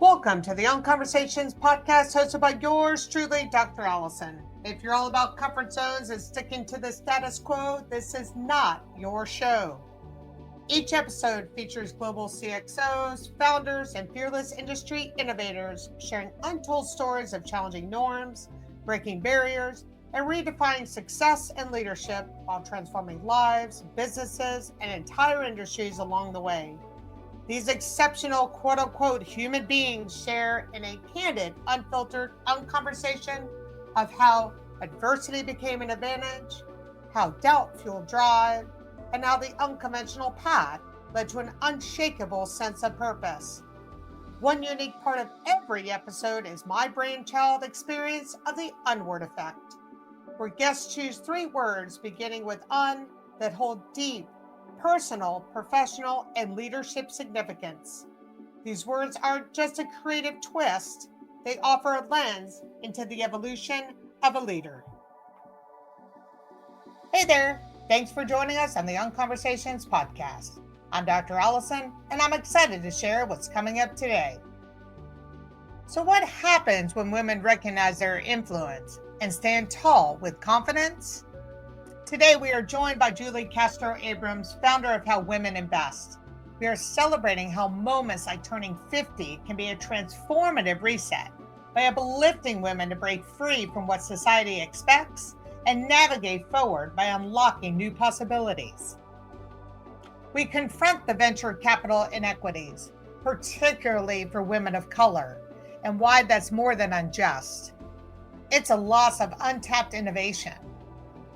Welcome to the Young Conversations podcast hosted by yours truly, Dr. Allison. If you're all about comfort zones and sticking to the status quo, this is not your show. Each episode features global CXOs, founders, and fearless industry innovators sharing untold stories of challenging norms, breaking barriers, and redefining success and leadership while transforming lives, businesses, and entire industries along the way. These exceptional quote-unquote human beings share in a candid, unfiltered conversation of how adversity became an advantage, how doubt fueled drive, and how the unconventional path led to an unshakable sense of purpose. One unique part of every episode is my brainchild experience of the UNword effect, where guests choose 3 words beginning with un that hold deep personal, professional, and leadership significance. These words aren't just a creative twist, they offer a lens into the evolution of a leader. Hey there, thanks for joining us on the Young Conversations podcast. I'm Dr. Allison, and I'm excited to share what's coming up today. So what happens when women recognize their influence and stand tall with confidence? Today, we are joined by Julie Castro-Abrams, founder of How Women Invest. We are celebrating how moments like turning 50 can be a transformative reset by uplifting women to break free from what society expects and navigate forward by unlocking new possibilities. We confront the venture capital inequities, particularly for women of color, and why that's more than unjust. It's a loss of untapped innovation.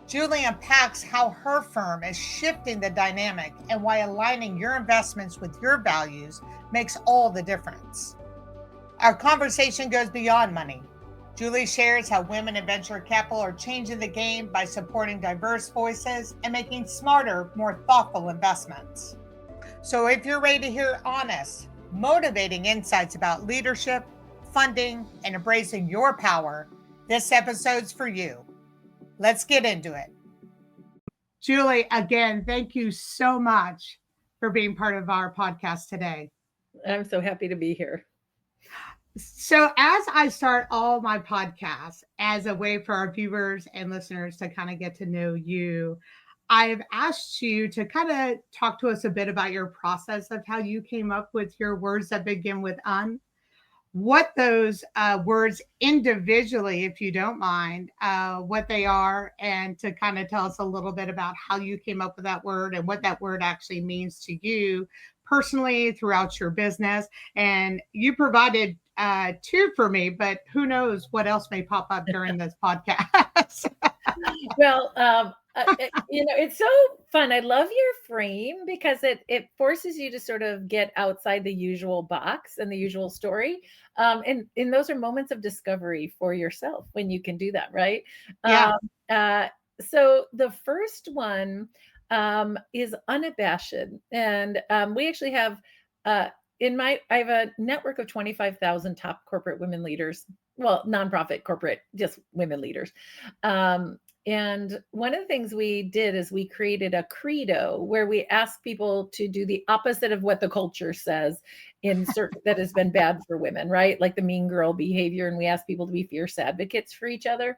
Julie unpacks how her firm is shifting the dynamic and why aligning your investments with your values makes all the difference. Our conversation goes beyond money. Julie shares how women in venture capital are changing the game by supporting diverse voices and making smarter, more thoughtful investments. So if you're ready to hear honest, motivating insights about leadership, funding, and embracing your power, this episode's for you. Let's get into it. Julie, again, thank you so much for being part of our podcast today. I'm so happy to be here. So as I start all my podcasts as a way for our viewers and listeners to kind of get to know you, I've asked you to kind of talk to us a bit about your process of how you came up with your words that begin with un. What those words individually, if you don't mind, what they are, and to kind of tell us a little bit about how you came up with that word and what that word actually means to you personally throughout your business. And you provided 2 for me, but who knows what else may pop up during this podcast. Well, it's so fun. I love your frame because it forces you to sort of get outside the usual box and the usual story. And those are moments of discovery for yourself when you can do that, right? Yeah. So the first one is unabashed. And we actually have I have a network of 25,000 top corporate women leaders. Well, nonprofit corporate, just women leaders. And one of the things we did is we created a credo where we ask people to do the opposite of what the culture says in certain that has been bad for women, right? Like the mean girl behavior. And we ask people to be fierce advocates for each other.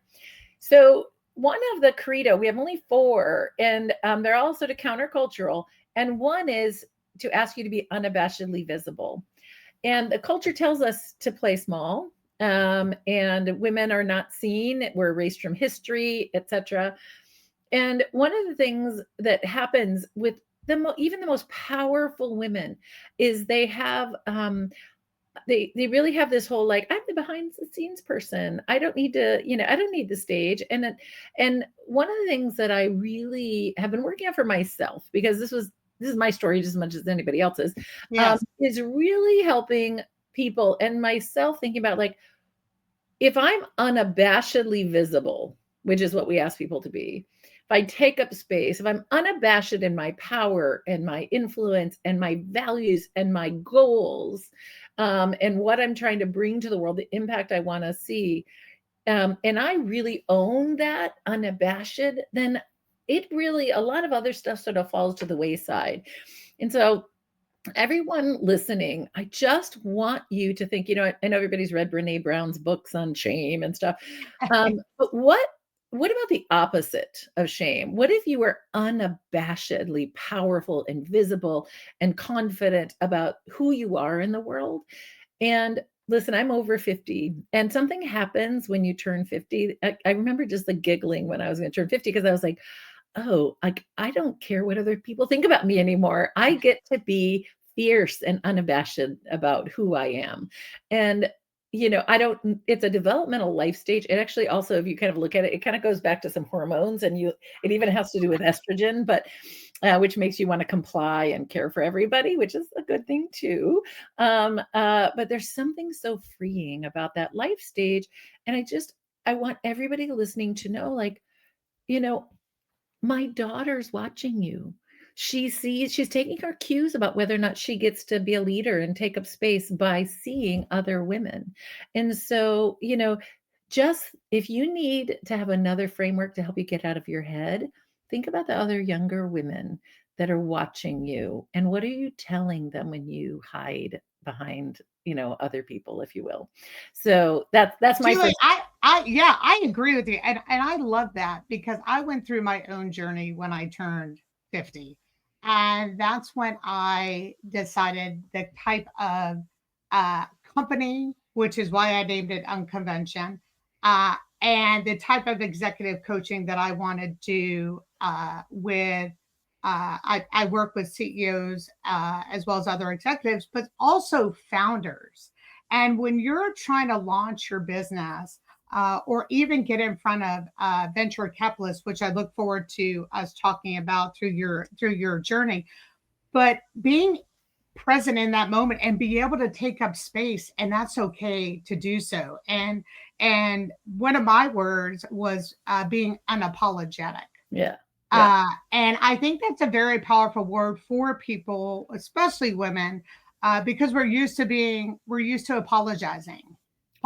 So one of the credo, we have only 4, and they're all sort of countercultural. And one is to ask you to be unabashedly visible. And the culture tells us to play small. And women are not seen. We're erased from history, etc. And one of the things that happens with even the most powerful women is they have they really have this whole like, I'm the behind the scenes person. I don't need to, I don't need the stage. And one of the things that I really have been working on for myself, because this is my story just as much as anybody else's, Yes. is really helping people and myself thinking about like, if I'm unabashedly visible, which is what we ask people to be, if I take up space, if I'm unabashed in my power and my influence and my values and my goals, and what I'm trying to bring to the world, the impact I want to see, and I really own that unabashed, then it really, a lot of other stuff sort of falls to the wayside. And so everyone listening, I just want you to think, I know everybody's read Brene Brown's books on shame and stuff. But what about the opposite of shame? What if you were unabashedly powerful and visible and confident about who you are in the world? And listen, I'm over 50, and something happens when you turn 50. I remember just the giggling when I was going to turn 50 because I was like, oh, like I don't care what other people think about me anymore. I get to be fierce and unabashed about who I am. And I don't, it's a developmental life stage. It actually also, if you kind of look at it, it kind of goes back to some hormones, and it even has to do with estrogen, but which makes you want to comply and care for everybody, which is a good thing too. But there's something so freeing about that life stage. And I want everybody listening to know, like, you know, my daughter's watching you. She's taking her cues about whether or not she gets to be a leader and take up space by seeing other women. And so, just if you need to have another framework to help you get out of your head, think about the other younger women that are watching you. And what are you telling them when you hide behind, other people, if you will? So that's my Julie, first. yeah, I agree with you, and I love that because I went through my own journey when I turned 50, and that's when I decided the type of company, which is why I named it Unconvention, uh, and the type of executive coaching that I wanted to with. I work with CEOs as well as other executives, but also founders. And when you're trying to launch your business or even get in front of venture capitalists, which I look forward to us talking about through your journey, but being present in that moment and be able to take up space, and that's okay to do so. And one of my words was being unapologetic. Yeah. Yeah. And I think that's a very powerful word for people, especially women, because we're used to Oh yeah. And a apologizing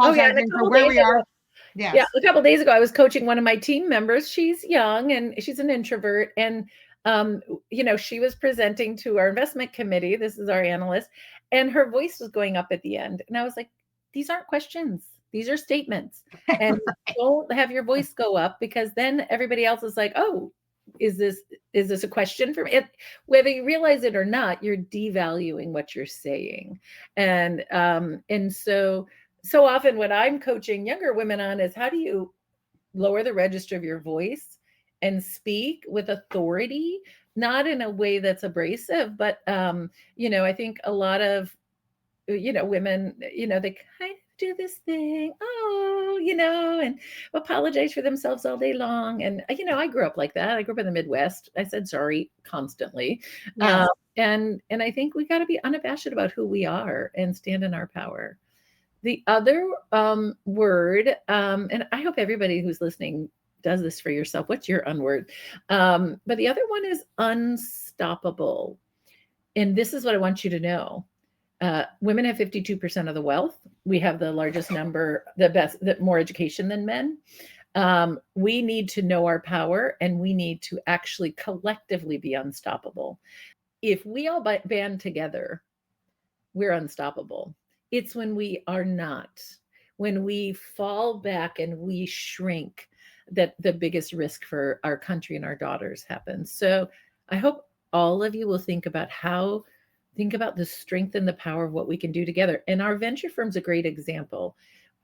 for couple where days we ago, are. yeah, Yes. a couple days ago, I was coaching one of my team members. She's young and she's an introvert. And, she was presenting to our investment committee. This is our analyst. And her voice was going up at the end. And I was like, these aren't questions. These are statements. And don't have your voice go up, because then everybody else is like, oh, is this a question for me? Whether you realize it or not, you're devaluing what you're saying. And so often what I'm coaching younger women on is, how do you lower the register of your voice and speak with authority, not in a way that's abrasive, but I think a lot of women, they kind of do this thing, and apologize for themselves all day long. And I grew up like that. I grew up in the Midwest. I said sorry constantly. Yes. And I think we got to be unabashed about who we are and stand in our power. The other word, and I hope everybody who's listening does this for yourself. What's your unword? But the other one is unstoppable. And this is what I want you to know. Women have 52% of the wealth. We have the largest number, more education than men. We need to know our power, and we need to actually collectively be unstoppable. If we all band together, we're unstoppable. It's when we are not, when we fall back and we shrink, that the biggest risk for our country and our daughters happens. So I hope all of you will think about the strength and the power of what we can do together. And our venture firm's a great example.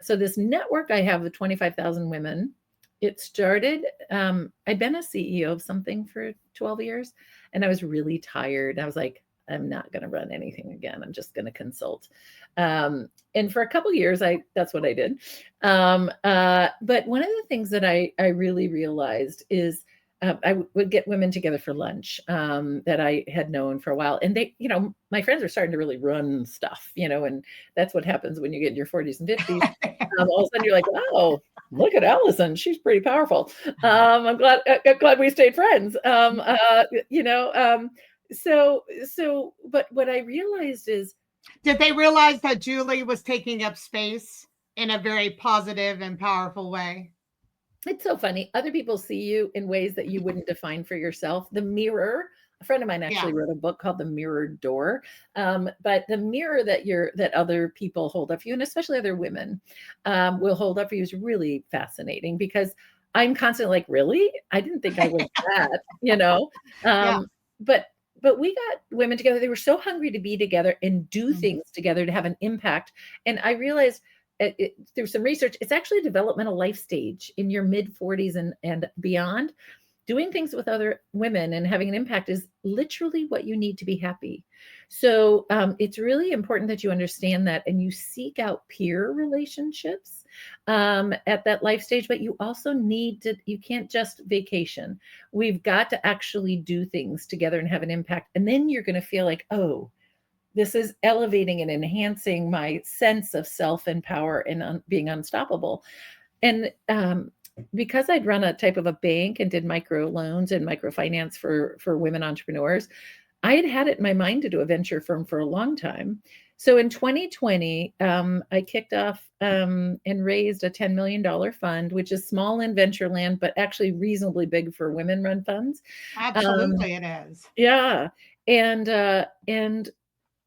So this network I have of 25,000 women, it started, I'd been a CEO of something for 12 years, and I was really tired. I was like, I'm not going to run anything again. I'm just going to consult. And for a couple of years, that's what I did. But one of the things that I really realized is I would get women together for lunch that I had known for a while. And they, my friends were starting to really run stuff, and that's what happens when you get in your 40s and 50s. All of a sudden you're like, oh, look at Allison. She's pretty powerful. I'm glad we stayed friends. But what I realized is, Did they realize that Julie was taking up space in a very positive and powerful way? it's so funny. Other people see you in ways that you wouldn't define for yourself. The mirror A friend of mine Yeah. actually wrote a book called The Mirrored Door. But the mirror that other people hold up for you, and especially other women, will hold up for you is really fascinating because I'm constantly like, really? I didn't think I was that, you know? Yeah. But we got women together. They were so hungry to be together and do Mhm. things together to have an impact. And I realized through some research, it's actually a developmental life stage in your mid 40s and beyond. Doing things with other women and having an impact is literally what you need to be happy. So it's really important that you understand that and you seek out peer relationships at that life stage, but you also need to, you can't just vacation. We've got to actually do things together and have an impact. And then you're going to feel like, oh, this is elevating and enhancing my sense of self and power and being unstoppable. And because I'd run a type of a bank and did micro loans and microfinance for women entrepreneurs, I had it in my mind to do a venture firm for a long time. So in 2020, I kicked off and raised a $10 million fund, which is small in venture land, but actually reasonably big for women run funds. Absolutely, it is. Yeah. And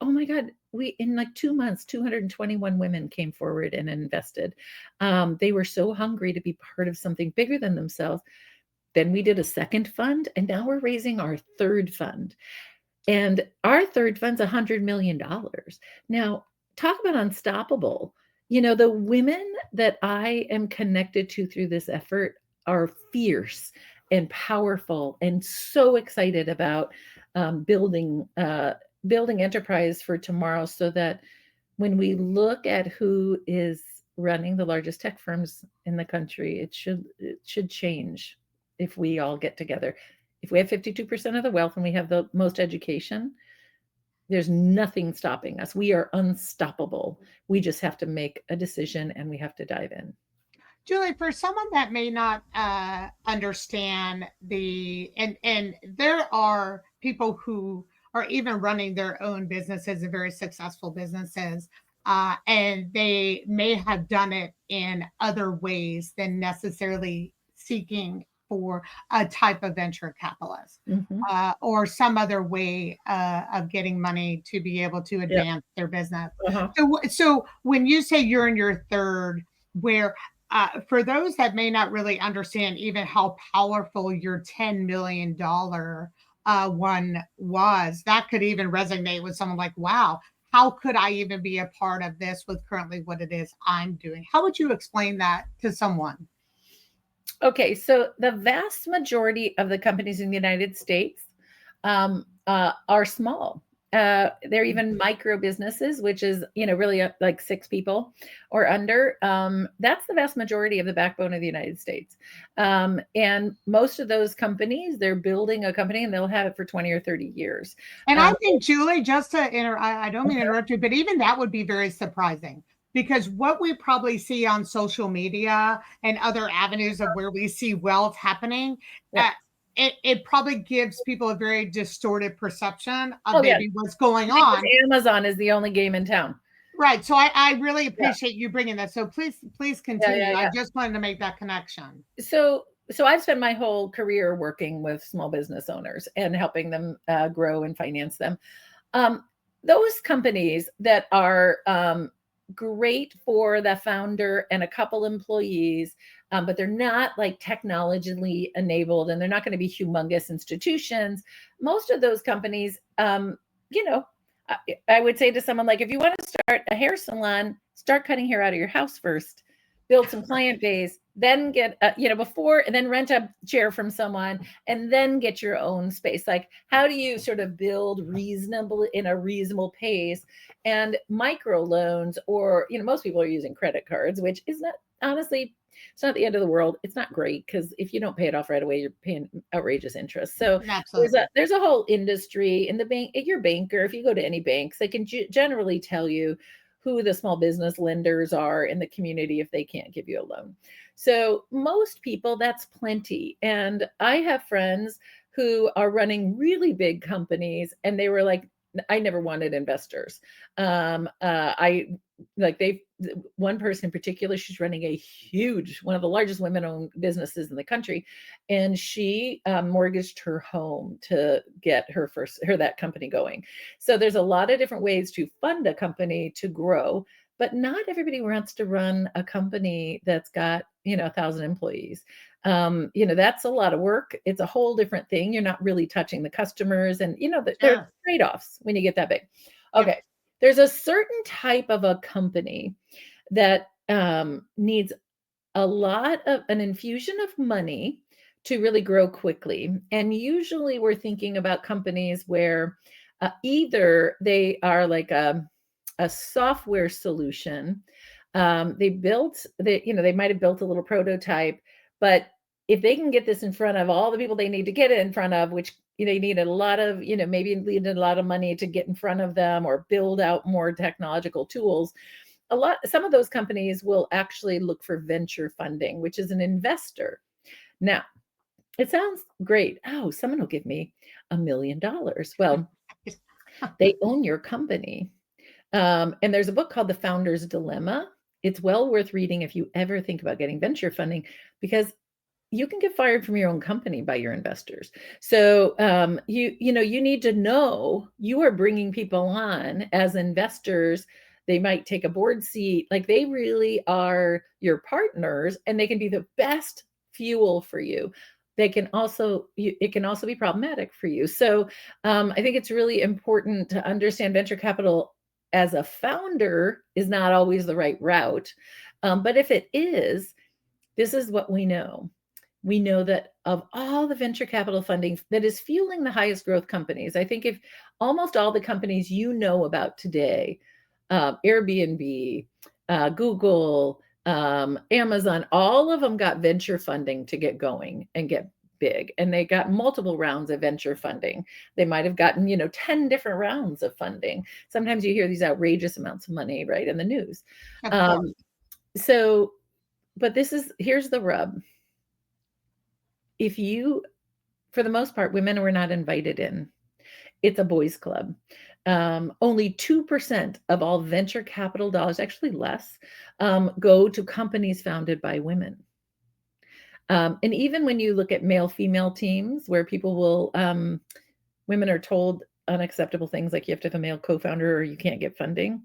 oh my God, we in like 2 months, 221 women came forward and invested. They were so hungry to be part of something bigger than themselves. Then we did a second fund, and now we're raising our third fund. And our third fund's $100 million. Now, talk about unstoppable. You know, the women that I am connected to through this effort are fierce and powerful and so excited about building enterprise for tomorrow so that when we look at who is running the largest tech firms in the country, it should change if we all get together. If we have 52% of the wealth and we have the most education, there's nothing stopping us. We are unstoppable. We just have to make a decision and we have to dive in. Julie, for someone that may not understand and there are people who are even running their own businesses and very successful businesses, and they may have done it in other ways than necessarily seeking for a type of venture capitalist Mhm. or some other way of getting money to be able to Yeah. advance their business. Uh-huh. So when you say you're in your third, where for those that may not really understand even how powerful your $10 million one was, that could even resonate with someone like, wow, how could I even be a part of this with currently what it is I'm doing? How would you explain that to someone? Okay, so the vast majority of the companies in the United States are small. They're even micro businesses, which is really like 6 people or under. That's the vast majority of the backbone of the United States, and most of those companies, they're building a company and they'll have it for 20 or 30 years. And I Um, think, Julie, just to I don't mean to interrupt you, but even that would be very surprising because what we probably see on social media and other avenues of where we see wealth happening, yeah. uh, it probably gives people a very distorted perception of Oh yeah, maybe what's going because on. Amazon is the only game in town. Right. So I really Yeah, appreciate you bringing that. So please yeah, yeah, continue. I yeah. just wanted to make that connection. So I've spent my whole career working with small business owners and helping them grow and finance them. Um, those companies that are great for the founder and a couple employees, but they're not like technologically enabled and they're not going to be humongous institutions. Most of those companies, you know, I, I would say to someone like, if you want to start a hair salon, start cutting hair out of your house first, build some client base, then get, before, and then rent a chair from someone and then get your own space. Like, how do you sort of build reasonable in a reasonable pace? And micro loans, or most people are using credit cards, which is not, honestly, it's not the end of the world. It's not great because if you don't pay it off right away, you're paying outrageous interest. So Absolutely. there's a whole industry in the bank. Your banker, if you go to any banks, they can generally tell you who the small business lenders are in the community if they can't give you a loan. So most people, that's plenty. And I have friends who are running really big companies and they were like, I never wanted investors. I like one person in particular, she's running a huge, one of the largest women-owned businesses in the country, and she mortgaged her home to get that company going. So there's a lot of different ways to fund a company to grow, but not everybody wants to run a company that's got 1,000 employees. That's a lot of work. It's a whole different thing. You're not really touching the customers, and there are trade-offs when you get that big. Okay. Yep. There's a certain type of a company that needs a lot of an infusion of money to really grow quickly. And usually we're thinking about companies where either they are like a software solution. They might have built a little prototype, but if they can get this in front of all the people they need to get it in front of, which they need a lot of, maybe needed a lot of money to get in front of them or build out more technological tools. Some of those companies will actually look for venture funding, which is an investor. Now, it sounds great. Oh, someone will give me $1 million. Well, they own your company. And there's a book called The Founder's Dilemma. It's well worth reading if you ever think about getting venture funding, because you can get fired from your own company by your investors. So you need to know you are bringing people on as investors. They might take a board seat, like they really are your partners, and they can be the best fuel for you. It can also be problematic for you. So I think it's really important to understand venture capital as a founder is not always the right route. But if it is, this is what we know. We know that of all the venture capital funding that is fueling the highest growth companies, I think if almost all the companies about today, Airbnb, Google, Amazon, all of them got venture funding to get going and get big. And they got multiple rounds of venture funding. They might have gotten, 10 different rounds of funding. Sometimes you hear these outrageous amounts of money, right, in the news. But here's the rub. For the most part, women were not invited in. It's a boys' club. Only 2% of all venture capital dollars, actually less, go to companies founded by women. And even when you look at male-female teams where women are told unacceptable things like you have to have a male co-founder or you can't get funding,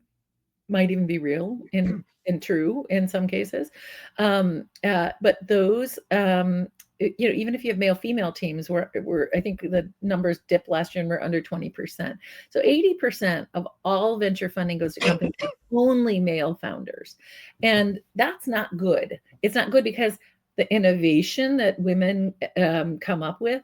might even be real and true in some cases. But those, even if you have male-female teams, I think the numbers dipped last year and we're under 20%. So 80% of all venture funding goes to companies with only male founders. And that's not good. It's not good because the innovation that women come up with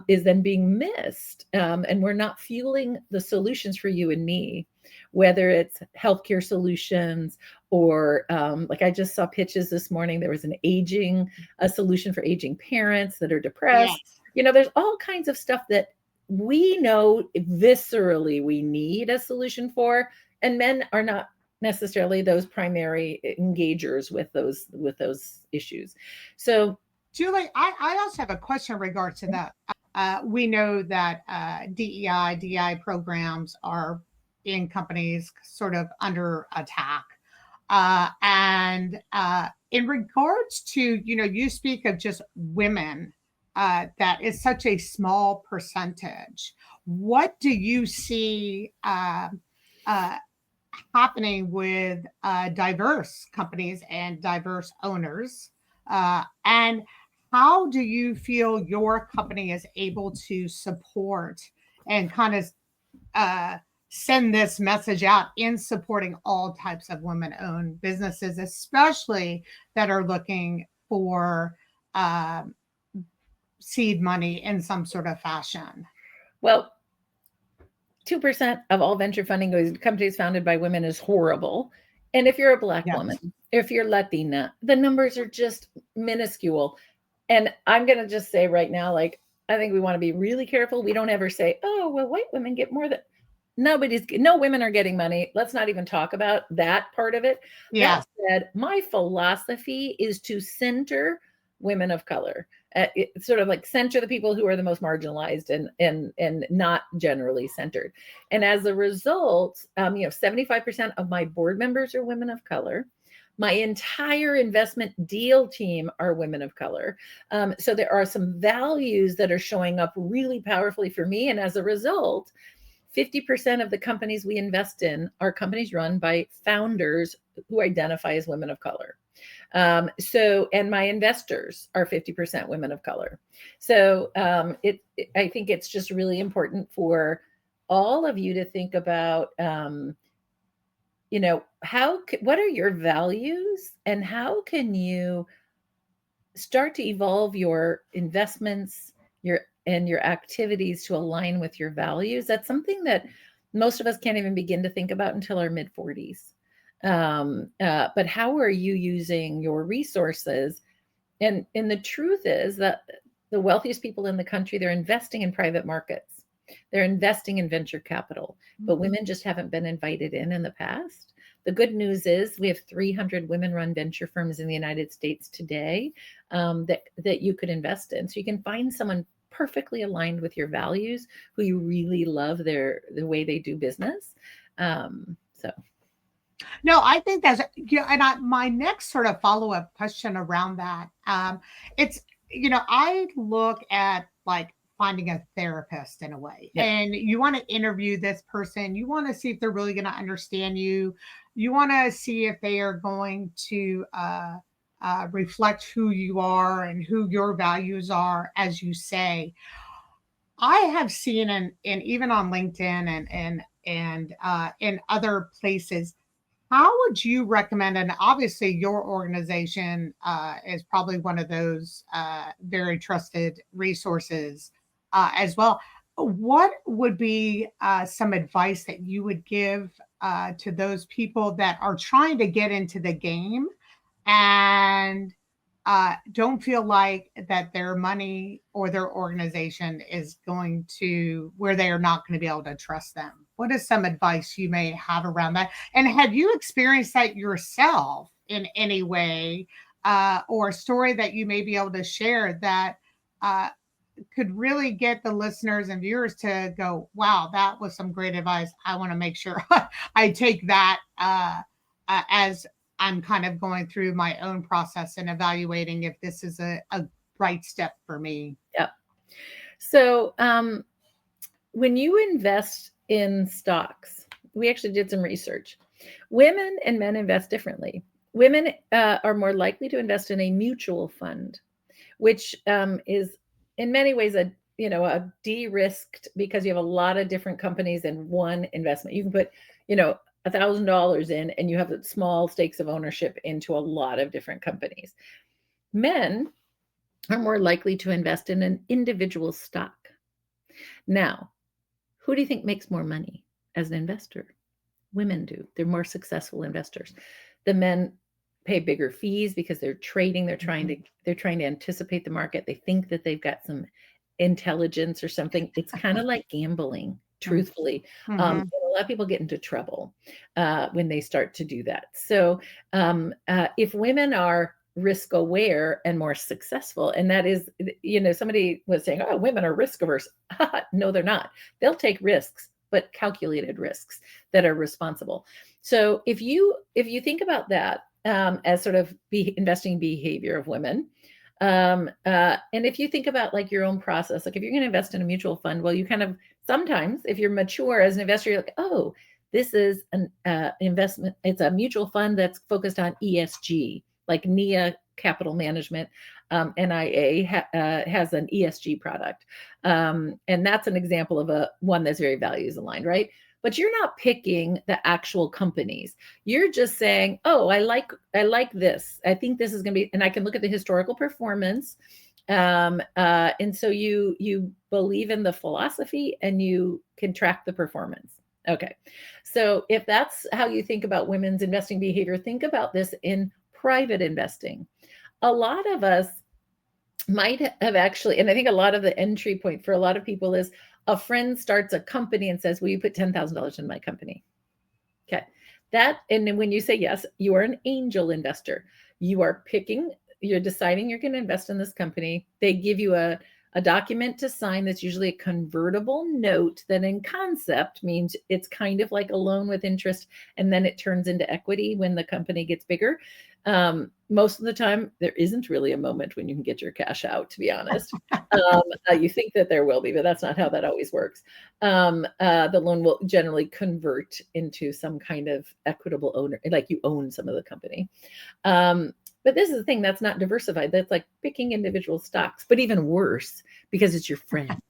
is then being missed. And we're not fueling the solutions for you and me, whether it's healthcare solutions or like I just saw pitches this morning. There was a solution for aging parents that are depressed. Yes. There's all kinds of stuff that we know viscerally we need a solution for, and men are not necessarily those primary engagers with those issues. So, Julie, I also have a question in regards to that. We know that DEI programs are in companies sort of under attack. And in regards to, you speak of just women, that is such a small percentage. What do you see happening with diverse companies and diverse owners? And how do you feel your company is able to support and kind of send this message out in supporting all types of women-owned businesses, especially that are looking for seed money in some sort of fashion? Well, 2% of all venture funding goes to companies founded by women is horrible. And if you're a Black woman, if you're Latina, the numbers are just minuscule. And I'm going to just say right now, I think we want to be really careful. We don't ever say, oh, well, white women get more than... No women are getting money. Let's not even talk about that part of it. Yeah. That said, my philosophy is to center women of color It's sort of like center the people who are the most marginalized and not generally centered. And as a result, 75% of my board members are women of color. My entire investment deal team are women of color. So there are some values that are showing up really powerfully for me. And as a result, 50% of the companies we invest in are companies run by founders who identify as women of color. And my investors are 50% women of color. So I think it's just really important for all of you to think about, what are your values and how can you start to evolve your investments, your activities to align with your values. That's something that most of us can't even begin to think about until our mid 40s. But how are you using your resources? And the truth is that the wealthiest people in the country, they're investing in private markets. They're investing in venture capital, but women just haven't been invited in the past. The good news is we have 300 women-run venture firms in the United States today that you could invest in. So you can find someone perfectly aligned with your values, who you really love the way they do business. No, I think that's, my next sort of follow-up question around that, it's, I look at like finding a therapist in a way. Yep. And you want to interview this person, you want to see if they're really going to understand you. You want to see if they are going to reflect who you are and who your values are, as you say. I have seen and even on LinkedIn and in other places, how would you recommend? And obviously, your organization is probably one of those very trusted resources as well. What would be some advice that you would give to those people that are trying to get into the game and don't feel like that their money or their organization is going to where they are not going to be able to trust them? What is some advice you may have around that? And have you experienced that yourself in any way, or a story that you may be able to share that could really get the listeners and viewers to go, wow, that was some great advice. I want to make sure I take that as I'm kind of going through my own process and evaluating if this is a right step for me. Yep. So when you invest in stocks, we actually did some research. Women and men invest differently. Women are more likely to invest in a mutual fund, which is in many ways a de-risked, because you have a lot of different companies in one investment. You can put, $1,000 in and you have small stakes of ownership into a lot of different companies. Men are more likely to invest in an individual stock. Now, who do you think makes more money as an investor? Women do. They're more successful investors. The men pay bigger fees because they're trading. They're trying to anticipate the market. They think that they've got some intelligence or something. It's kind of like gambling, truthfully. A lot of people get into trouble when they start to do that. So if women are risk aware and more successful, and that is, somebody was saying, oh, women are risk averse. No, they're not. They'll take risks, but calculated risks that are responsible. So if you think about that as sort of investing behavior of women, and if you think about like your own process, like if you're going to invest in a mutual fund, well, you kind of sometimes, if you're mature as an investor, you're like, oh, this is an investment. It's a mutual fund that's focused on ESG, like NIA Capital Management. NIA has an ESG product. And that's an example of one that's very values aligned, right? But you're not picking the actual companies. You're just saying, oh, I like this. I think this is going to be, and I can look at the historical performance. And so you believe in the philosophy and you can track the performance. Okay. So if that's how you think about women's investing behavior, think about this in private investing. A lot of us might have actually, and I think a lot of the entry point for a lot of people is a friend starts a company and says, will you put $10,000 in my company? Okay. And then when you say yes, you are an angel investor. You are picking, you're deciding you're going to invest in this company. They give you a document to sign that's usually a convertible note that in concept means it's kind of like a loan with interest, and then it turns into equity when the company gets bigger. Most of the time, there isn't really a moment when you can get your cash out, to be honest. You think that there will be, but that's not how that always works. The loan will generally convert into some kind of equitable owner, like you own some of the company. But this is the thing, that's not diversified. That's like picking individual stocks, but even worse because it's your friend.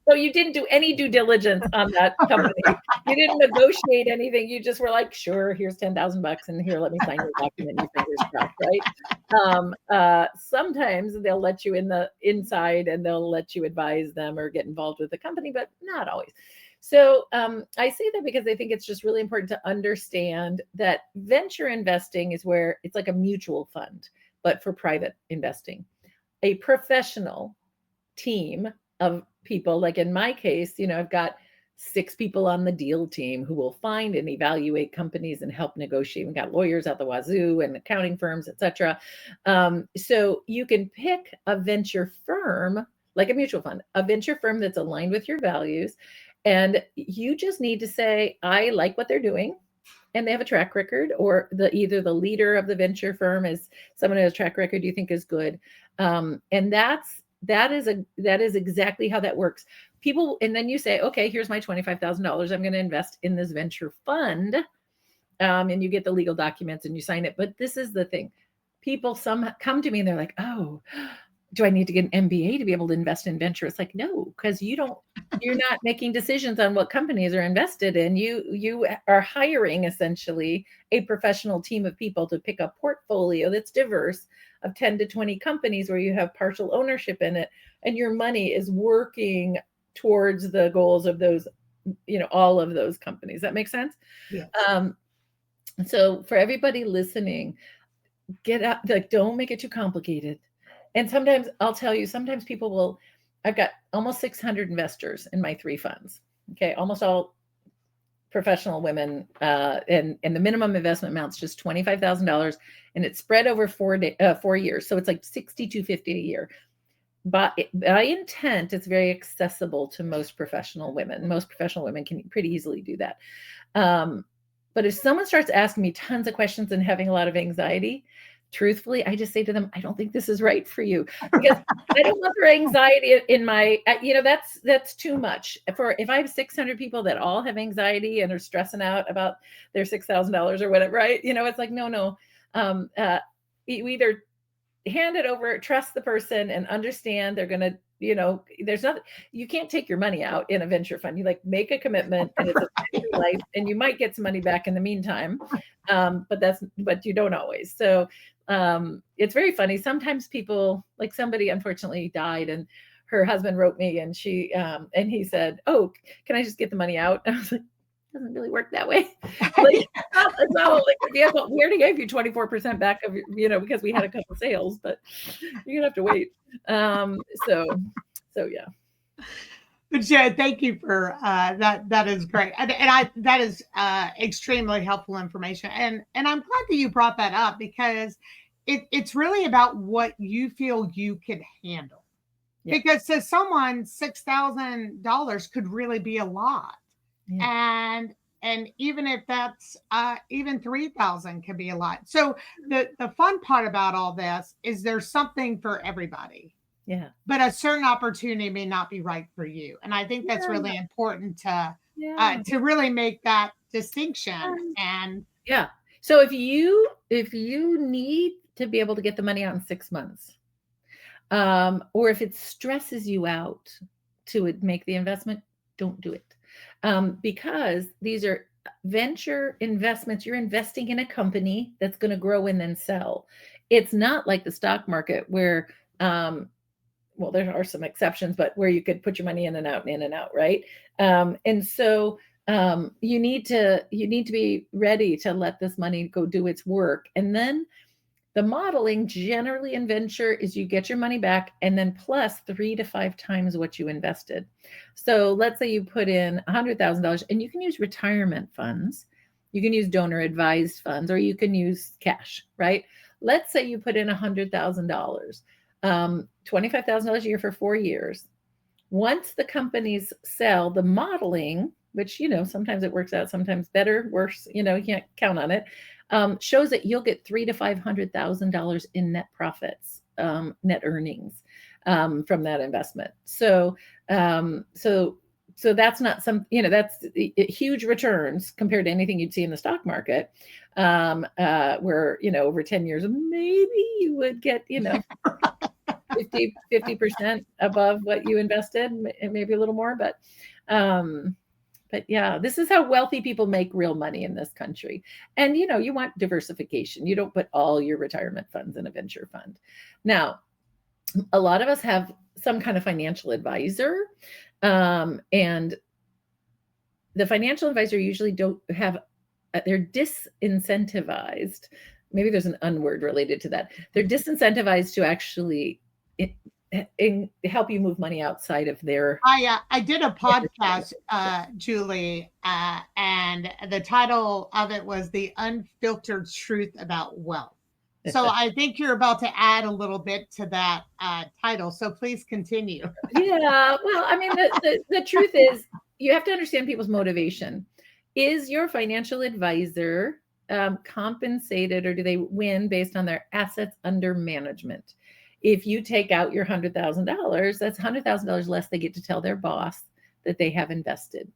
So you didn't do any due diligence on that company. You didn't negotiate anything. You just were like, sure, here's $10,000 and here, let me sign your document. Your fingers crossed, right? Sometimes they'll let you in the inside and they'll let you advise them or get involved with the company, but not always. So I say that because I think it's just really important to understand that venture investing is where it's like a mutual fund, but for private investing. A professional team of people, like in my case, I've got 6 people on the deal team who will find and evaluate companies and help negotiate. We've got lawyers out the wazoo and accounting firms, etc. So you can pick a venture firm, like a mutual fund, a venture firm that's aligned with your values. And you just need to say, I like what they're doing. And they have a track record, or either the leader of the venture firm is someone who has a track record you think is good. And that is exactly how that works. People, and then you say, okay, here's my $25,000. I'm going to invest in this venture fund. And you get the legal documents and you sign it. But this is the thing. People come to me and they're like, oh, do I need to get an MBA to be able to invest in venture? It's like, no, because you're not making decisions on what companies are invested in. You are hiring essentially a professional team of people to pick a portfolio that's diverse of 10 to 20 companies where you have partial ownership in it, and your money is working towards the goals of those, all of those companies. That makes sense? Yes. So for everybody listening, get out, like, don't make it too complicated. And sometimes I'll tell you, sometimes I've got almost 600 investors in my 3 funds. Okay. Almost all professional women. And the minimum investment amount's just $25,000, and it's spread over 4 years. So it's like $6,250 a year. But by intent, it's very accessible to most professional women. Most professional women can pretty easily do that. But if someone starts asking me tons of questions and having a lot of anxiety, truthfully, I just say to them, I don't think this is right for you, because I don't want their anxiety in my, that's too much. If I have 600 people that all have anxiety and are stressing out about their $6,000 or whatever, right? It's like, no. You either hand it over, trust the person, and understand they're going to, there's nothing, you can't take your money out in a venture fund. You make a commitment, and it's a life, and you might get some money back in the meantime. But you don't always. So it's very funny. Sometimes people, like somebody unfortunately died, and her husband wrote me, and and he said, oh, can I just get the money out? And I was like, it doesn't really work that way. It's not like, yeah, but we already gave you 24% back of, because we had a couple sales, but you're gonna have to wait. So yeah. But Jen, thank you for that. That is great, and that is extremely helpful information. And I'm glad that you brought that up, because it's really about what you feel you can handle. Yeah. Because to someone, $6,000 could really be a lot, yeah. And even if that's even 3,000 can be a lot. So the fun part about all this is there's something for everybody. Yeah. But a certain opportunity may not be right for you. And I think that's really important to really make that distinction. And yeah. So if you need to be able to get the money out in 6 months, or if it stresses you out to make the investment, don't do it. Because these are venture investments. You're investing in a company that's going to grow and then sell. It's not like the stock market where, well, there are some exceptions, but where you could put your money in and out, right? And so you need to be ready to let this money go do its work. And then the modeling generally in venture is you get your money back, and then plus 3 to 5 times what you invested. So let's say you put in $100,000, and you can use retirement funds, you can use donor advised funds, or you can use cash, right? let's say you put in $100,000, $25,000 a year for 4 years. Once the companies sell, the modeling, which, sometimes it works out, sometimes better, worse, you can't count on it, shows that you'll get $300,000 to $500,000 in net profits, net earnings from that investment. So that's not that's huge returns compared to anything you'd see in the stock market, where, over 10 years, maybe you would get, 50% above what you invested, maybe a little more, but yeah, this is how wealthy people make real money in this country. And, you want diversification. You don't put all your retirement funds in a venture fund. Now, a lot of us have some kind of financial advisor, and the financial advisor usually don't have, they're disincentivized. Maybe there's an unword related to that. They're disincentivized to actually help you move money outside of their. I did a podcast, Julie, and the title of it was "The Unfiltered Truth About Wealth." So I think you're about to add a little bit to that title. So please continue. Yeah, well, I mean, the truth is, you have to understand people's motivation. Is your financial advisor compensated, or do they win based on their assets under management? If you take out your $100,000, that's $100,000 less they get to tell their boss that they have invested.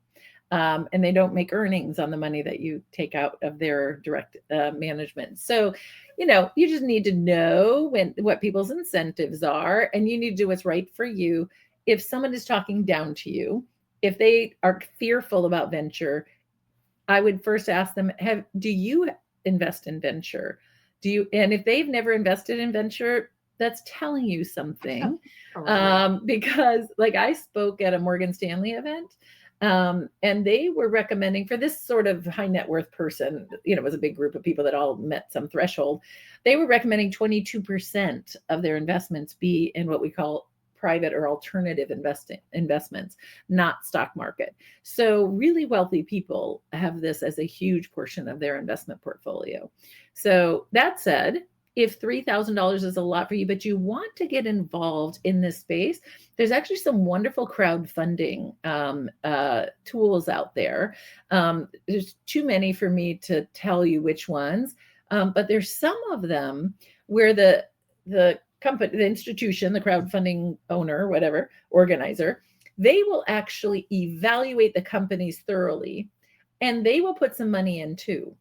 And they don't make earnings on the money that you take out of their direct management. So, you just need to know what people's incentives are, and you need to do what's right for you. If someone is talking down to you, if they are fearful about venture, I would first ask them, do you invest in venture? And if they've never invested in venture, that's telling you something. Because I spoke at a Morgan Stanley event, and they were recommending for this sort of high net worth person, it was a big group of people that all met some threshold. They were recommending 22% of their investments be in what we call private or alternative investments, not stock market. So really wealthy people have this as a huge portion of their investment portfolio. So that said, if $3,000 is a lot for you, but you want to get involved in this space, there's actually some wonderful crowdfunding tools out there. There's too many for me to tell you which ones, but there's some of them where the company, the institution, the crowdfunding owner, whatever, organizer, they will actually evaluate the companies thoroughly, and they will put some money in too.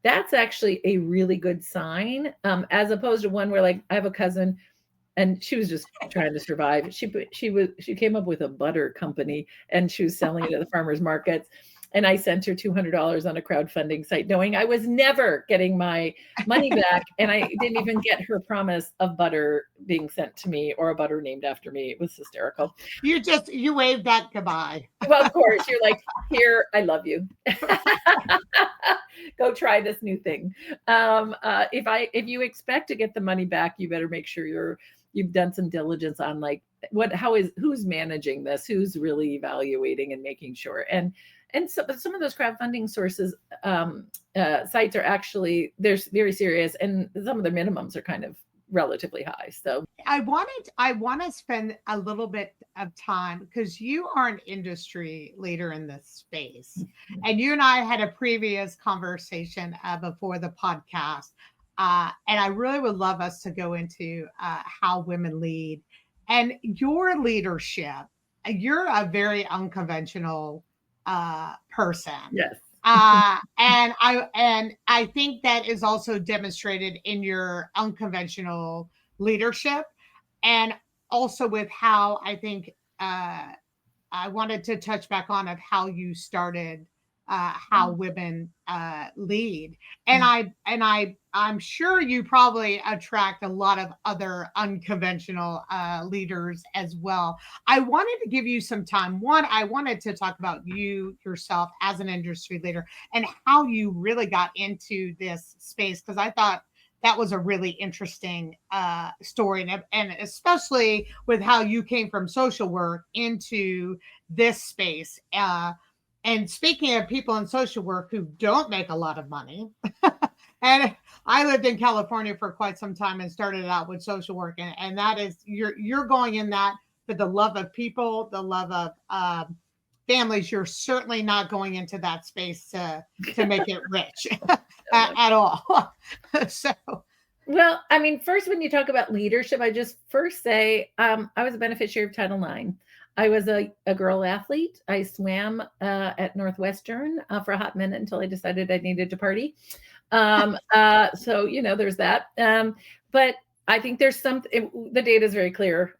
That's actually a really good sign, as opposed to one where, I have a cousin, and she was just trying to survive. She came up with a butter company, and she was selling it at the farmers markets. And I sent her $200 on a crowdfunding site, knowing I was never getting my money back. And I didn't even get her promise of butter being sent to me or a butter named after me. It was hysterical. You waved that goodbye. Well, of course, you're like, here, I love you. Go try this new thing. If you expect to get the money back, you better make sure you've done some diligence on who's managing this, who's really evaluating and making sure. And so, but some of those crowdfunding sources, sites are actually, they're very serious, and some of the minimums are kind of relatively high. So I want to spend a little bit of time, because you are an industry leader in this space, and you and I had a previous conversation before the podcast, and I really would love us to go into how women lead and your leadership. You're a very unconventional person. Yes. And I think that is also demonstrated in your unconventional leadership, and also with how I think I wanted to touch back on of how you started how women lead, and I'm sure you probably attract a lot of other unconventional leaders as well. I wanted to give you some time. One, I wanted to talk about you yourself as an industry leader and how you really got into this space, because I thought that was a really interesting story, and especially with how you came from social work into this space. And speaking of people in social work who don't make a lot of money, and I lived in California for quite some time and started out with social work, and that is you're going in that for the love of people, the love of families. You're certainly not going into that space to make it rich at all. So Well, I mean, first, when you talk about leadership, I just first say I was a beneficiary of Title IX. I was a girl athlete. I swam at Northwestern for a hot minute until I decided I needed to party. So, there's that. But I think there's the data is very clear.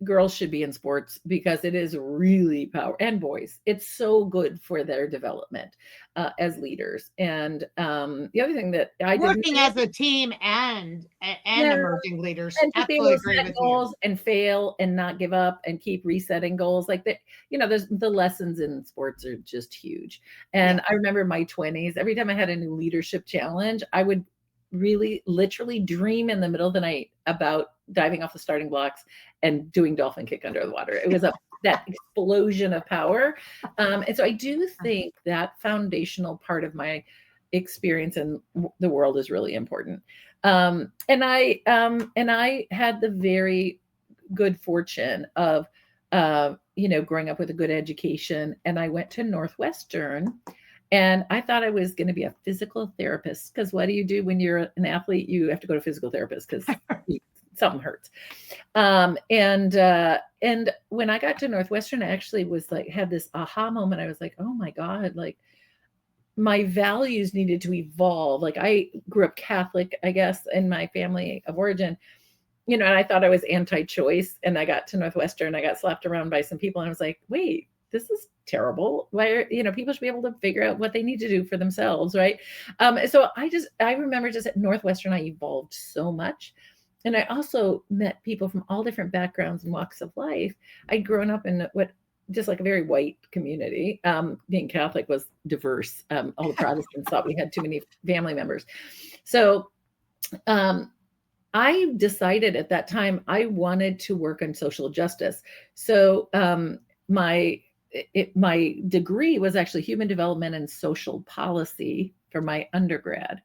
Girls should be in sports because it is really and boys, it's so good for their development as leaders. And the other thing that I working as a team and emerging leaders, and to be able absolutely to agree set with goals you. and fail and not give up and keep resetting goals like that. There's the lessons in sports are just huge. And I remember my 20s, every time I had a new leadership challenge, I would really literally dream in the middle of the night about diving off the starting blocks and doing dolphin kick under the water. It was that explosion of power. And so I do think that foundational part of my experience in the world is really important. And I had the very good fortune of growing up with a good education, and I went to Northwestern. And I thought I was going to be a physical therapist, because what do you do when you're an athlete? You have to go to a physical therapist because something hurts. And when I got to Northwestern, I actually was like, had this aha moment. I was like, oh my God, like my values needed to evolve. Like I grew up Catholic, I guess, in my family of origin, and I thought I was anti-choice. And I got to Northwestern, I got slapped around by some people, and I was like, wait, this is terrible. Why, people should be able to figure out what they need to do for themselves, right? So I remember just at Northwestern, I evolved so much. And I also met people from all different backgrounds and walks of life. I'd grown up in just like a very white community. Being Catholic was diverse. All the Protestants thought we had too many family members. So I decided at that time I wanted to work on social justice. So my degree was actually human development and social policy for my undergrad.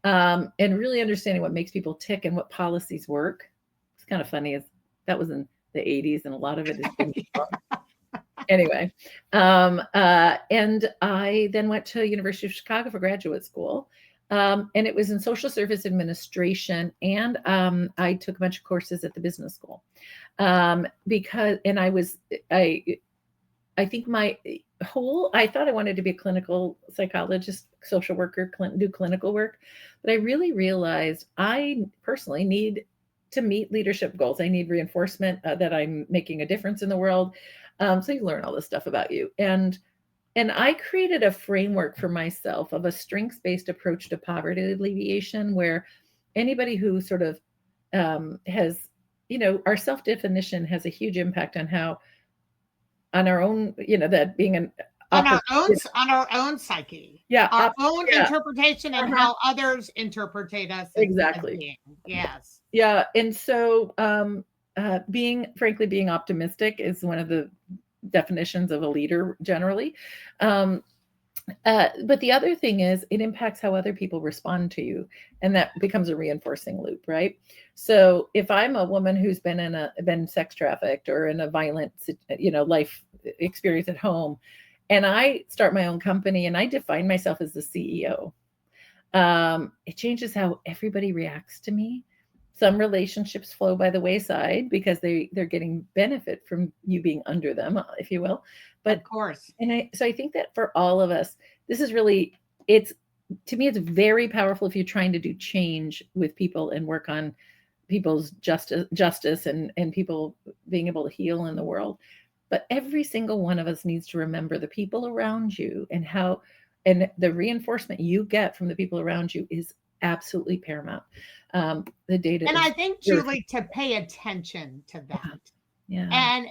And really understanding what makes people tick and what policies work. It's kind of funny, that was in the 80s, and a lot of it is been anyway. And I then went to University of Chicago for graduate school. And it was in social service administration. And I took a bunch of courses at the business school. I think I thought I wanted to be a clinical psychologist, social worker, do clinical work, but I really realized I personally need to meet leadership goals. I need reinforcement that I'm making a difference in the world. So you learn all this stuff about you. And I created a framework for myself of a strengths-based approach to poverty alleviation, where anybody who sort of has, our self-definition has a huge impact on our own, that being on our own psyche, our own interpretation and how others interpret us. Exactly. Yes. Yeah. And so frankly, being optimistic is one of the definitions of a leader generally. But the other thing is it impacts how other people respond to you, and that becomes a reinforcing loop, right? So if I'm a woman who's been sex trafficked or in a violent, life experience at home, and I start my own company and I define myself as the CEO, it changes how everybody reacts to me. Some relationships flow by the wayside because they're getting benefit from you being under them, if you will. But of course. So I think that for all of us, this is really, to me, it's very powerful if you're trying to do change with people and work on people's justice and people being able to heal in the world. But every single one of us needs to remember the people around you and the reinforcement you get from the people around you is absolutely paramount. The data. And I think, Julie, to pay attention to that. Yeah.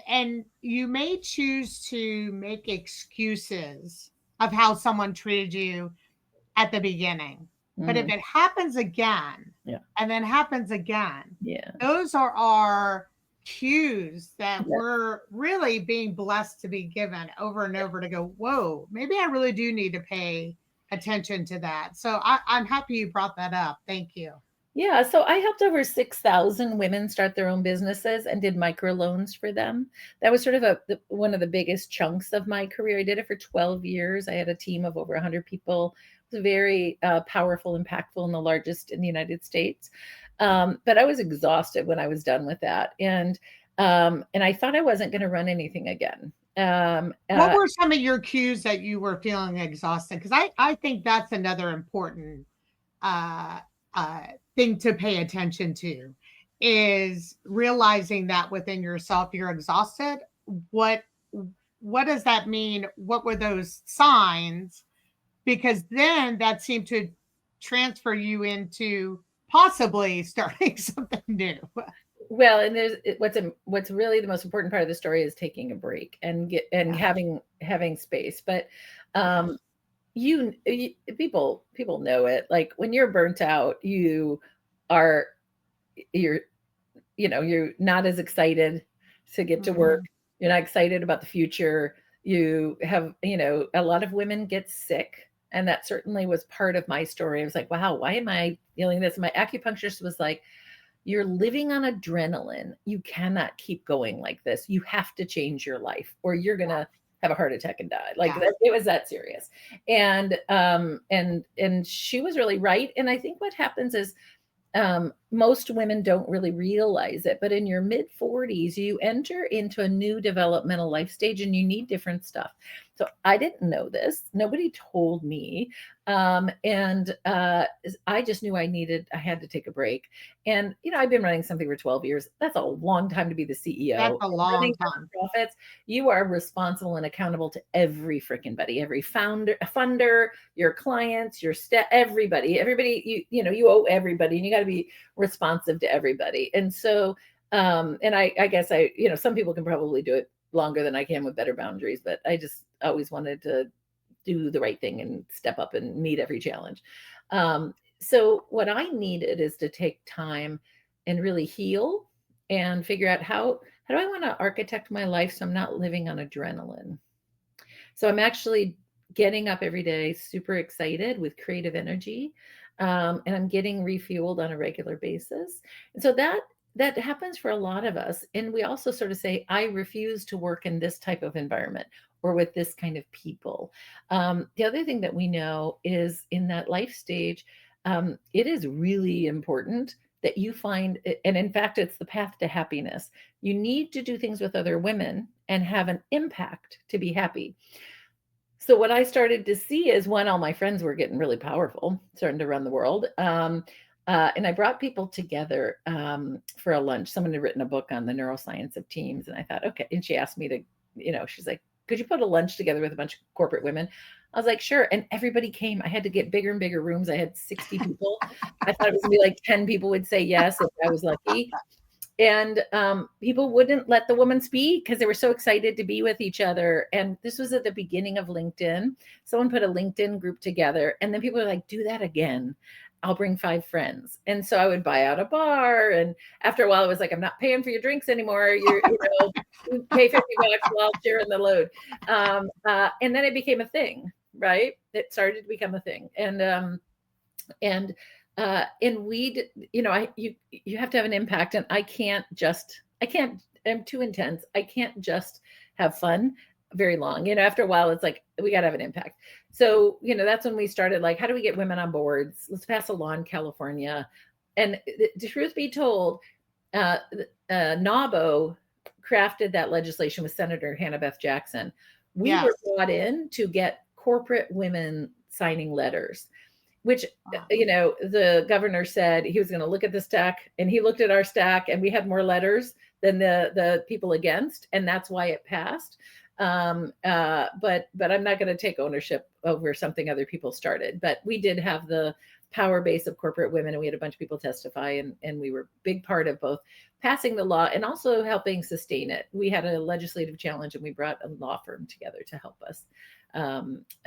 And you may choose to make excuses of how someone treated you at the beginning. But if it happens again, and then happens again, those are our cues that we're really being blessed to be given over and over to go, whoa, maybe I really do need to pay attention to that. So I'm happy you brought that up. Thank you. Yeah, so I helped over 6,000 women start their own businesses and did microloans for them. That was sort of one of the biggest chunks of my career. I did it for 12 years. I had a team of over 100 people. It was very powerful, impactful, and the largest in the United States. But I was exhausted when I was done with that, and I thought I wasn't going to run anything again. What were some of your cues that you were feeling exhausted? Because I think that's another important uh, thing to pay attention to, is realizing that within yourself you're exhausted. What what does that mean? What were those signs? Because then that seemed to transfer you into possibly starting something new. Well, and what's really the most important part of the story is taking a break and Yeah. having space. But um, people know it. Like when you're burnt out, are you're you're not as excited to get to work. Mhm. You're not excited about the future. You have, a lot of women get sick. And that certainly was part of my story. I was like, wow, why am I feeling this? My acupuncturist was like, you're living on adrenaline. You cannot keep going like this. You have to change your life or you're going to have a heart attack and die. Like Yeah. it was that serious. And she was really right. And I think what happens is most women don't really realize it, but in your mid 40s, you enter into a new developmental life stage and you need different stuff. So I didn't know this. Nobody told me. I just knew I had to take a break. And, I've been running something for 12 years. That's a long time to be the CEO. That's a long Running time. profits, you are responsible and accountable to every freaking buddy, every funder, your clients, your everybody, you owe everybody and you got to be responsive to everybody. And so, and I guess some people can probably do it longer than I can with better boundaries, but I just always wanted to do the right thing and step up and meet every challenge. So what I needed is to take time and really heal and figure out how do I want to architect my life so I'm not living on adrenaline. So I'm actually getting up every day super excited with creative energy, and I'm getting refueled on a regular basis. And so that happens for a lot of us. And we also sort of say, I refuse to work in this type of environment or with this kind of people. The other thing that we know is in that life stage, it is really important that you find, and in fact, it's the path to happiness. You need to do things with other women and have an impact to be happy. So what I started to see is when all my friends were getting really powerful, starting to run the world. And I brought people together for a lunch. Someone had written a book on the neuroscience of teams. And I thought, okay. And she asked me to, she's like, could you put a lunch together with a bunch of corporate women? I was like, sure. And everybody came. I had to get bigger and bigger rooms. I had 60 people. I thought it was going to be like 10 people would say yes if I was lucky. And people wouldn't let the woman speak because they were so excited to be with each other. And this was at the beginning of LinkedIn. Someone put a LinkedIn group together, and then people were like, do that again. I'll bring 5 friends. And so I would buy out a bar. And after a while, it was like, I'm not paying for your drinks anymore. You pay $50, I'll share in the load. And then it became a thing, right? It started to become a thing. And we, you have to have an impact, and I'm too intense. I can't just have fun very long. After a while, it's like, we got to have an impact. So, that's when we started, like, how do we get women on boards? Let's pass a law in California. And the truth be told, NAWBO crafted that legislation with Senator Hannah Beth Jackson. We were brought in to get corporate women signing letters, which, the governor said he was going to look at the stack, and he looked at our stack, and we had more letters than the people against. And that's why it passed. But I'm not going to take ownership over something other people started. But we did have the power base of corporate women, and we had a bunch of people testify, and we were a big part of both passing the law and also helping sustain it. We had a legislative challenge, and we brought a law firm together to help us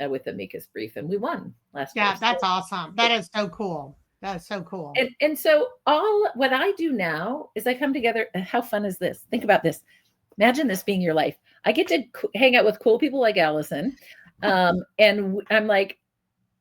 with the amicus brief, and we won last year. Yeah, that's awesome. That is so cool. That is so cool. And so what I do now is I come together. How fun is this? Think about this. Imagine this being your life. I get to hang out with cool people like Allison. And I'm like,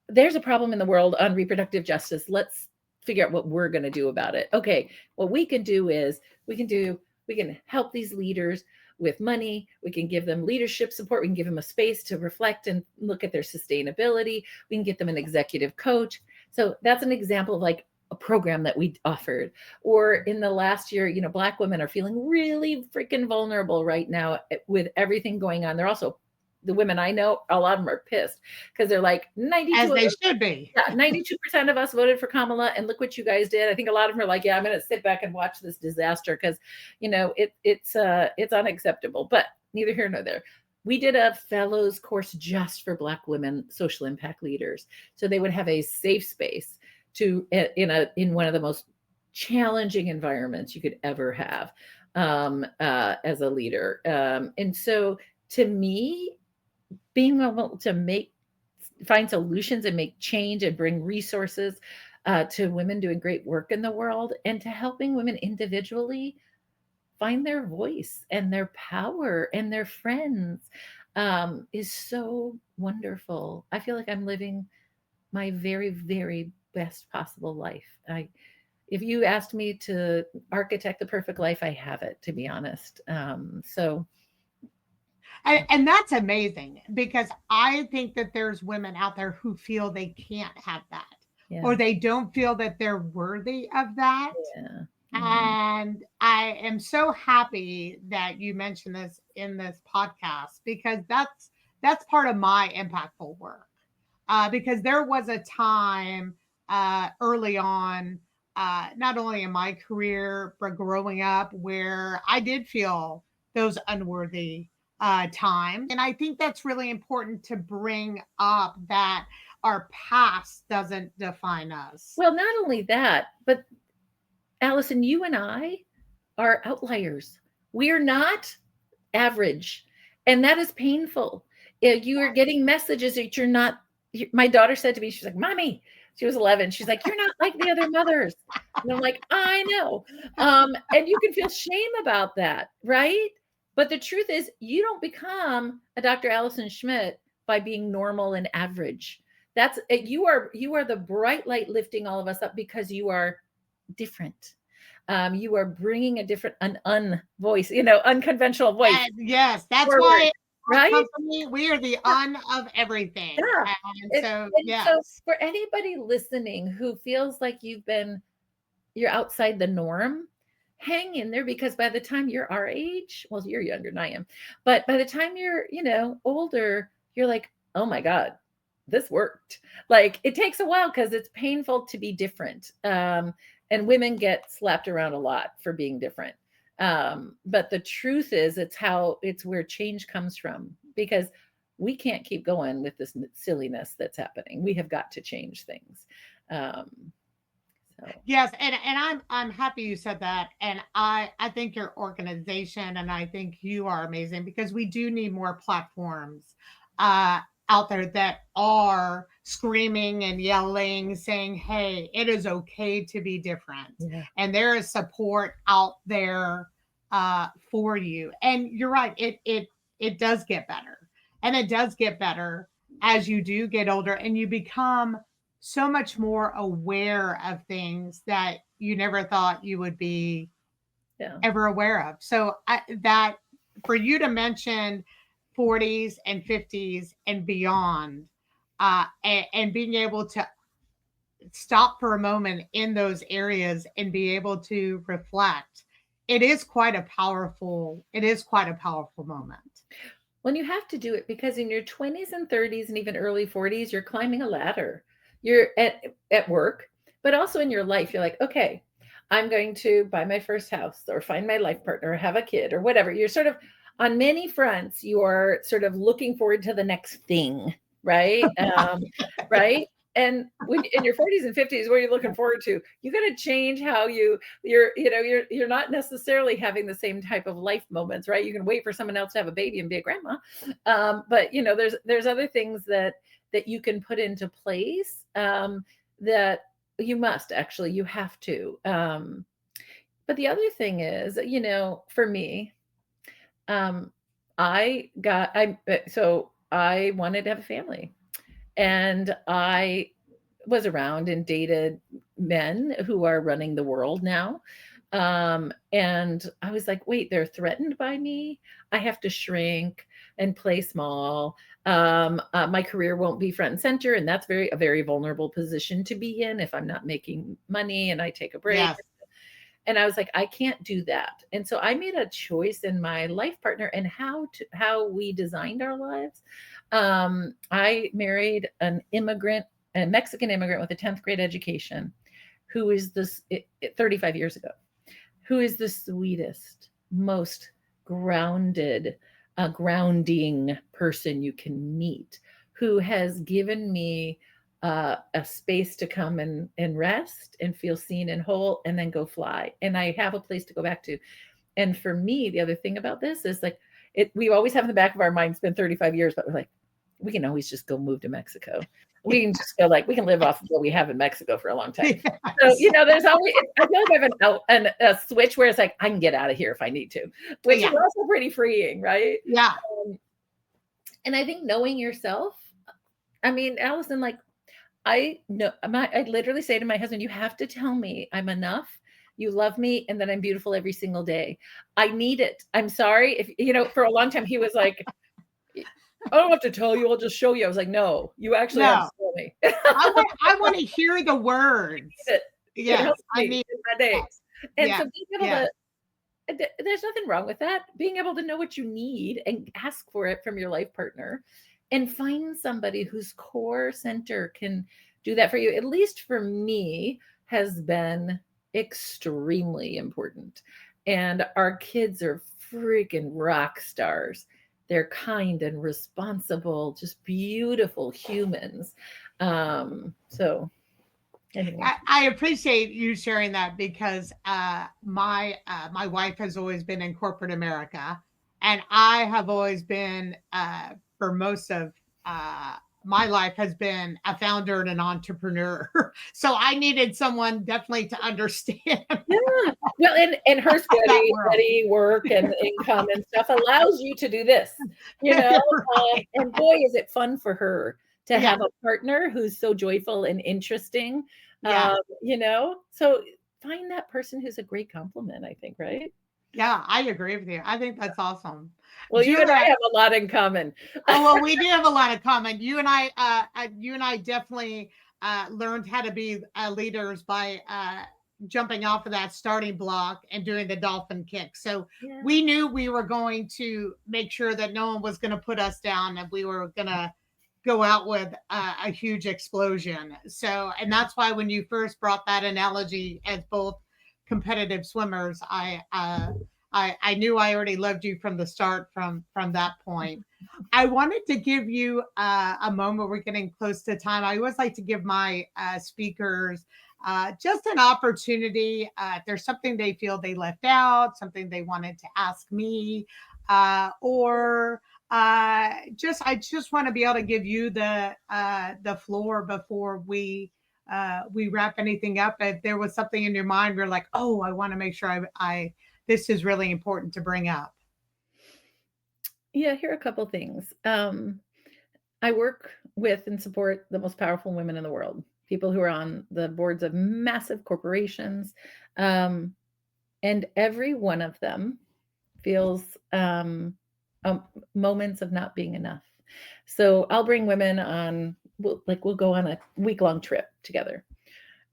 there's a problem in the world on reproductive justice. Let's figure out what we're going to do about it. Okay, what we can do is we can help these leaders with money. We can give them leadership support. We can give them a space to reflect and look at their sustainability. We can get them an executive coach. So that's an example of like a program that we offered. Or in the last year, you know, Black women are feeling really freaking vulnerable right now with everything going on. They're also, the women I know, a lot of them are pissed because they're like, As 92 they should be. yeah, 92% of us voted for Kamala, and look what you guys did. I think a lot of them are like, yeah, I'm going to sit back and watch this disaster because, you know, it's unacceptable. But neither here nor there. We did a fellows course just for Black women social impact leaders, so they would have a safe space to in one of the most challenging environments you could ever have as a leader. And so, to me, being able to find solutions and make change and bring resources to women doing great work in the world, and to helping women individually find their voice and their power and their friends is so wonderful. I feel like I'm living my very, very best possible life. If you asked me to architect the perfect life, I have it, to be honest. And that's amazing, because I think that there's women out there who feel they can't have that, Yeah. or they don't feel that they're worthy of that. Yeah. And I am so happy that you mentioned this in this podcast, because that's part of my impactful work. Because there was a time early on, not only in my career but growing up, where I did feel those unworthy times, and I think that's really important to bring up, that our past doesn't define us. Well, not only that, but Allison, you and I are outliers. We are not average. And that is painful. You are getting messages that you're not. My daughter said to me, she's like, Mommy, she was 11. She's like, you're not like the other mothers. And I'm like, I know. And you can feel shame about that, right? But the truth is, you don't become a Dr. Allison Schmidt by being normal and average. You are the bright light lifting all of us up because you are different. You are bringing a different voice, unconventional voice. Yes, that's forward, why right? company, we are the of everything. Yeah. So yes. So for anybody listening who feels like you're outside the norm, hang in there, because by the time you're our age, well, you're younger than I am, but by the time you're, older, you're like, oh my God, this worked. Like, it takes a while because it's painful to be different. And women get slapped around a lot for being different. But the truth is, it's where change comes from, because we can't keep going with this silliness that's happening. We have got to change things. Yes, and I'm happy you said that, and I think your organization, and I think you are amazing, because we do need more platforms out there that are screaming and yelling, saying, hey, it is okay to be different. Yeah. And there is support out there for you. And you're right, it does get better. And it does get better as you do get older, and you become so much more aware of things that you never thought you would be ever aware of. So that for you to mention 40s and 50s and beyond, and being able to stop for a moment in those areas and be able to reflect, it is quite a powerful moment. When you have to do it, because in your 20s and 30s and even early 40s, you're climbing a ladder. You're at work, but also in your life, you're like, okay, I'm going to buy my first house, or find my life partner, or have a kid, or whatever. You're sort of on many fronts, you're sort of looking forward to the next thing, right? Right. And when in your 40s and 50s, what are you looking forward to? You got to change how you're not necessarily having the same type of life moments, right? You can wait for someone else to have a baby and be a grandma, but there's other things that you can put into place that you have to. But the other thing is, for me, I wanted to have a family. And I was around and dated men who are running the world now. And I was like, wait, they're threatened by me. I have to shrink and play small. My career won't be front and center. And that's a very vulnerable position to be in if I'm not making money and I take a break. Yes. And I was like, I can't do that. And so I made a choice in my life partner and how we designed our lives. I married a Mexican immigrant with a 10th grade education, who is 35 years ago, who is the sweetest, most grounding person you can meet, who has given me a space to come and rest and feel seen and whole and then go fly. And I have a place to go back to. And for me, the other thing about this is like, we always have in the back of our mind, it's been 35 years, but we're like, we can always just go move to Mexico. We can just go we can live off of what we have in Mexico for a long time. Yes. So, there's always, I feel like I have a switch where it's like, I can get out of here if I need to, which is also pretty freeing, right? Yeah. And I think knowing yourself, I mean, Allison, I literally say to my husband, you have to tell me I'm enough. You love me and that I'm beautiful every single day. I need it. I'm sorry. If, for a long time he was like, I don't have to tell you. I'll just show you. I was like, no, you actually have to tell me. I want to hear the words. Yes, I need my days. And so being able to, there's nothing wrong with that. Being able to know what you need and ask for it from your life partner and find somebody whose core center can do that for you, at least for me, has been extremely important. And our kids are freaking rock stars. They're kind and responsible, just beautiful humans. So anyway. I appreciate you sharing that because my wife has always been in corporate America, and I have always been for most of my life has been a founder and an entrepreneur. So I needed someone definitely to understand. Yeah. Well, and her steady work and income and stuff allows you to do this, right. And boy, is it fun for her to have a partner who's so joyful and interesting. So find that person who's a great compliment, I think, right? Yeah, I agree with you. I think that's awesome. Well, you and I have a lot in common. Well, we do have a lot in common. You and I definitely learned how to be leaders by jumping off of that starting block and doing the dolphin kick. So we knew we were going to make sure that no one was going to put us down, and we were going to go out with a huge explosion. So, and that's why when you first brought that analogy as both competitive swimmers, I knew I already loved you from the start from that point. I wanted to give you a moment. We're getting close to time. I always like to give my speakers just an opportunity. If there's something they feel they left out, something they wanted to ask me, or I just want to be able to give you the floor before we wrap anything up. If there was something in your mind, we're like, oh, I want to make sure I this is really important to bring up. Yeah, here are a couple things. I work with and support the most powerful women in the world, people who are on the boards of massive corporations. And every one of them feels moments of not being enough. So I'll bring women on, we'll go on a week-long trip together.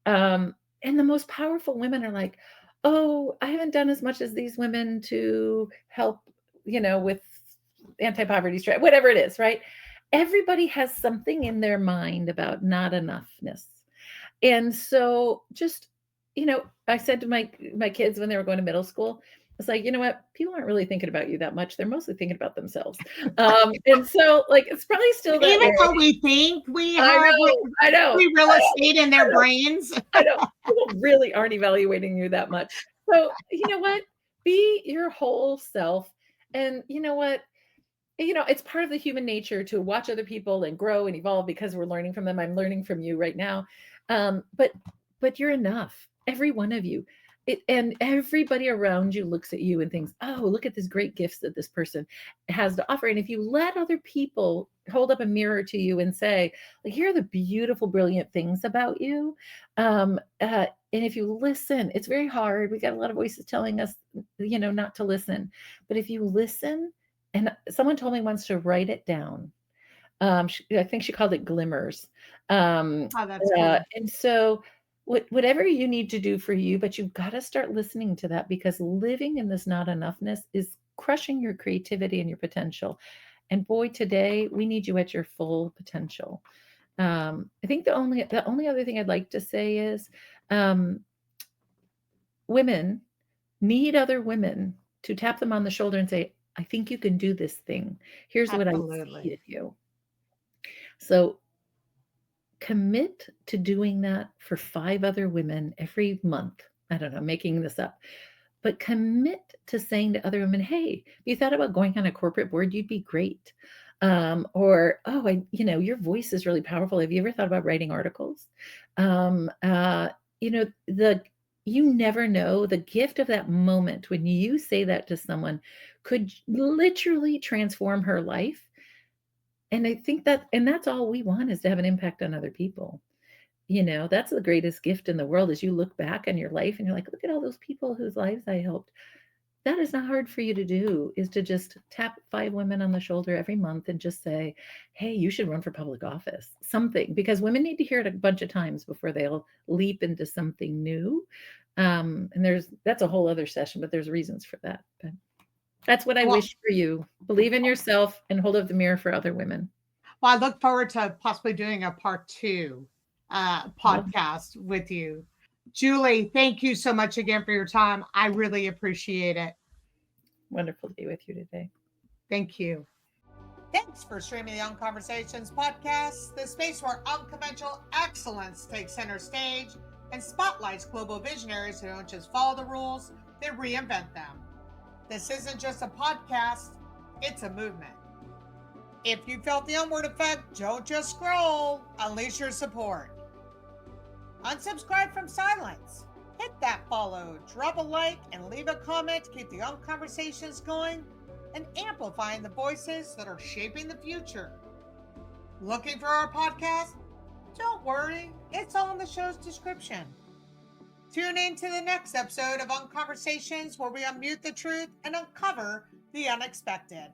And the most powerful women are like, oh, I haven't done as much as these women to help, with anti-poverty strategy, whatever it is, right? Everybody has something in their mind about not enoughness. And so just, I said to my kids when they were going to middle school, it's like, you know what? People aren't really thinking about you that much. They're mostly thinking about themselves. And so it's probably still that even though we think we have I know. We real estate in their brains. I know. People really aren't evaluating you that much. So you know what? Be your whole self. And you know what? It's part of the human nature to watch other people and grow and evolve because we're learning from them. I'm learning from you right now. But you're enough. Every one of you. And everybody around you looks at you and thinks, oh, look at this great gifts that this person has to offer. And if you let other people hold up a mirror to you and say, like, here are the beautiful, brilliant things about you. And if you listen, it's very hard. We got a lot of voices telling us, not to listen. But if you listen, and someone told me once to write it down. I think she called it glimmers. Oh, that's cool. And so whatever you need to do for you, but you've got to start listening to that, because living in this not enoughness is crushing your creativity and your potential. And boy, today we need you at your full potential. I think the only other thing I'd like to say is, um, women need other women to tap them on the shoulder and say, I think you can do this thing. Here's what I see Absolutely. in you. So commit to doing that for 5 other women every month. I don't know, making this up. But commit to saying to other women, "Hey, you thought about going on a corporate board? You'd be great." Or, "Oh, your voice is really powerful. Have you ever thought about writing articles?" Um, uh, you know, the you never know, the gift of that moment when you say that to someone could literally transform her life. And I think that's all we want, is to have an impact on other people. That's the greatest gift in the world, is you look back on your life and you're like, look at all those people whose lives I helped. That is not hard for you to do, is to just tap 5 women on the shoulder every month and just say, hey, you should run for public office, something, because women need to hear it a bunch of times before they'll leap into something new. And that's a whole other session, but there's reasons for that. But that's what I Well, wish for you. Believe in yourself and hold up the mirror for other women. I look forward to possibly doing a part two Love. podcast with you. Julie, thank you so much again for your time. I really appreciate it. Wonderful to be with you today. Thank you. Thanks for streaming the Young Conversations podcast, the space where unconventional excellence takes center stage and spotlights global visionaries who don't just follow the rules, they reinvent them. This isn't just a podcast, it's a movement. If you felt the onward effect, don't just scroll, unleash your support. Unsubscribe from silence. Hit that follow, drop a like, and leave a comment to keep the Young Conversations going and amplifying the voices that are shaping the future. Looking for our podcast? Don't worry, it's all in the show's description. Tune in to the next episode of Unconversations, where we unmute the truth and uncover the unexpected.